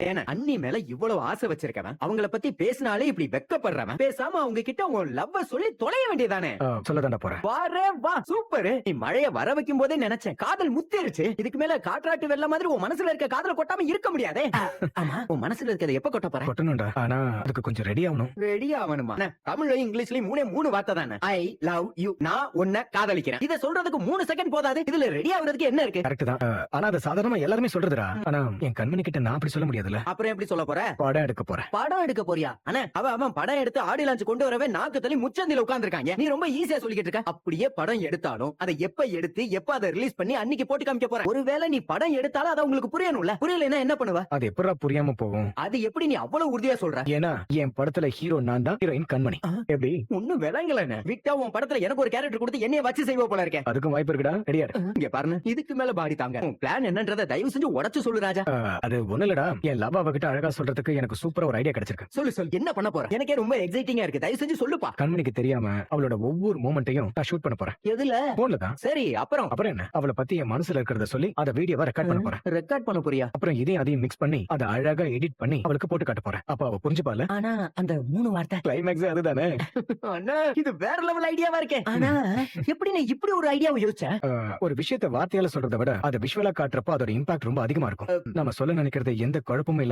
ஏன்னா அண்ணி மேல இவ்வளவு ஆசை வச்சிருக்கவன் அவங்கள பத்தி பேசினாலே இப்படி வெக்கப்படுறவன் பேசாம அவங்க கிட்ட உன் லவ்வ சொல்லி தொலைய வேண்டியதானே. சொல்லதாண்டா போறேன். வாரே வா சூப்பர். நீ மழைய வர வைக்கும் போதே நினைச்சேன் காதல் முத்திருச்சு. இதுக்கு மேல காற்றாட்டு வெள்ள மாதிரி உன் மனசுல இருக்க காதல கொட்டாம இருக்க முடியாதே. ஆமா உன் மனசுல இருக்கிறத எப்ப கொட்ட போற? கொட்டணும்டா, ஆனா அதுக்கு கொஞ்சம் ரெடி ஆகணும். ரெடி ஆகணுமா? தமிழ்லயும் இங்கிலீஷ்லயும் மூணு வார்த்தை தானே. ஐ லவ் யூ, நான் உன்னை காதலிக்கிறேன். இத சொல்றதுக்கு 3 செகண்ட் போதாது. இதுல ரெடி ஆகுறதுக்கு என்ன இருக்கு? கரெக்ட் தான். ஆனா அது சாதாரணமா எல்லாருமே சொல்றதுடா. ஆனா என் கண்மணி கிட்ட நான் அப்படி சொல்ல முடியாதுல்ல. அப்புறம் எப்படி சொல்ல போற? படம் எடுக்க போறேன். படம் எடுக்க போறியா? அண்ணா அவன் படம் எடுத்து ஆடி லான்ச் கொண்டு வரவே நாக்கு தள்ளி முச்சந்தில உட்கார்ந்திருக்காங்க. நீ ரொம்ப ஈஸியா சொல்லிக்கிட்டு இருக்க. அப்படியே படம் எடுத்தாலும் அதை எப்ப எடுத்து எப்ப அதை ரிலீஸ் பண்ணி அன்னைக்கு போட்டு காமிக்க போற. ஒருவேளை நீ படம் எடுத்தாலும் அதை உங்களுக்கு புரியணும்ல. புரியலன்னா என்ன பண்ணுவ? அது எப்படா புரியாம போகும்? அது எப்படி நீ அவ்வளவு உறுதியா சொல்ற? ஏன்னா என் படத்துல ஹீரோ நான் தான், ஹீரோயின் கண்மணி. எப்படி ஒண்ணும் விளங்கல. விட்டா உன் படத்துல எனக்கு ஒரு கேரக்டர் கொடுத்து என்னைய வச்சு செய்வ போல இருக்கேன். அதுக்கும் வாய்ப்பு இருக்குடா. ரெடியா இரு. இங்க பாருங்க, இதுக்கு மேல பாடி தாங்க. உன் பிளான் என்னன்றதை தயவு செஞ்சு உடைச்சு சொல்லு ராஜா. அது ஒண்ணு இல்லடா, என் லவ் அவகிட்ட அழகா சொல்றதுக்கு எனக்கு சூப்பரா ஒரு ஐடியா கிடைச்சிருக்கு. சொல்லு என்ன பண்ண போற? எனக்கே ரொம்ப எக்ஸைட்டிங்கா இருக்கு. தயவு செஞ்சு சொல்லுப்பா. கண்மணிக்கு தெரியாம அவளோட ஒவ்வொரு மூமெண்ட்டையும் நான் ஷூட் பண்ண போறேன். எதுல? போன்ல தான். சரி அப்புறம் என்ன, அவளை பத்தி என் மனசுல இருக்கிறத சொல்லி அதை வீடியோவா ரெக்கார்ட் பண்ண போறேன். ரெக்கார்ட் பண்ண போறியா? அப்புறம் இதையும் அதையும் மிக்ஸ் பண்ணி அதை அழகா எடிட் பண்ணி அவளுக்கு போட்டு காட்ட போறேன். அப்ப அவ புரிஞ்சுப்பால. ஆனா அந்த 3 வார்த்தை கிளைமேக்ஸ் அதுதானே. அண்ணா இது வேற லெவல் ஐடியாவா இருக்கே. ஆனா எப்படி நீ இப்படி ஒரு ஐடியாவை யோசிச்ச? ஒரு விஷயத்தை வார்த்தையால சொல்றதை விட அதை விஷுவலா காட்டுறப்ப அதோட இம்பாக்ட் ரொம்ப அதிகமா இருக்கும். நம்ம சொல்ல நினைக்கிறது எந்த குழப்பமும் இல்ல.